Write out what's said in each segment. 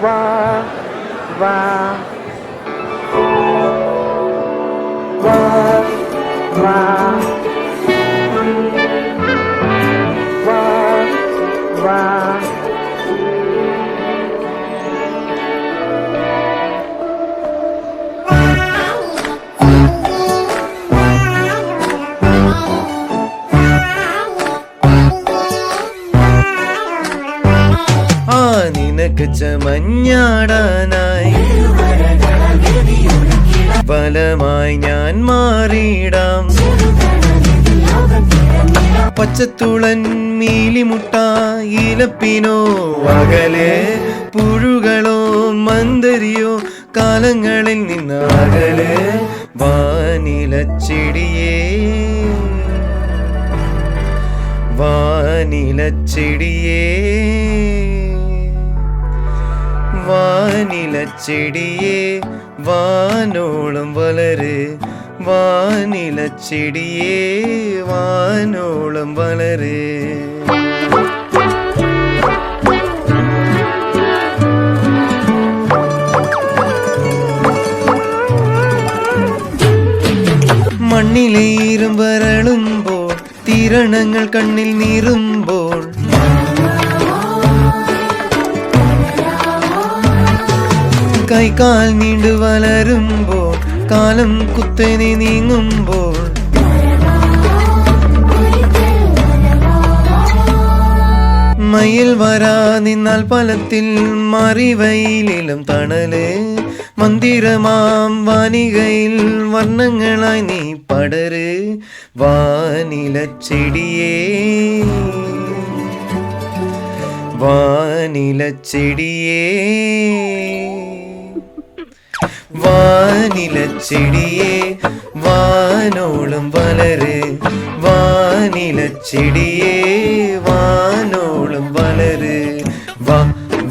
വാ വാ വാ വാ വാ വാ നിനക്ക് ചമഞ്ഞാടാനായി ബലമായി ഞാൻ മാറിയിടാം. പച്ചത്തുളൻ മീലിമുട്ട ഇലപ്പിനോ അകലെ പുഴുകളോ മന്ദരിയോ കാലങ്ങളിൽ നിന്നകലെ വാനിലച്ചെടിയേ വാനിലച്ചെടിയേ വാനിലച്ചെടിയേ വാനോളം വളര് വാനിലച്ചെടിയേ വാനോളം വളര്. മണ്ണിലേറും വരളുമ്പോൾ തിരണങ്ങൾ കണ്ണിൽ നീറുമ്പോൾ കൈകാൽ നീണ്ടു വളരുമ്പോൾ കാലം കുത്തനെ നീങ്ങുമ്പോൾ മയിൽ വരാ നിന്നാൽ ഫലത്തിൽ മറിവയിലും തണല് മന്ദിരമാം വാനികയിൽ വർണ്ണങ്ങളായി നീ പടര് വാനിലച്ചെടിയേ വാനിലച്ചെടിയേ വാനിലച്ചെടിയേ വാനോളം വളര് വാനിലച്ചെടിയേ വാനോളം വളര്. വാ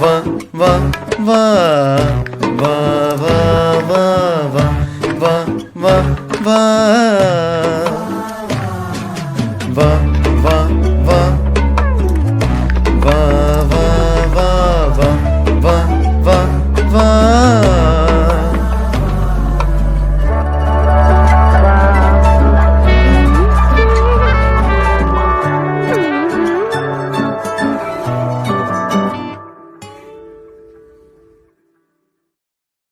വാ വാ വാ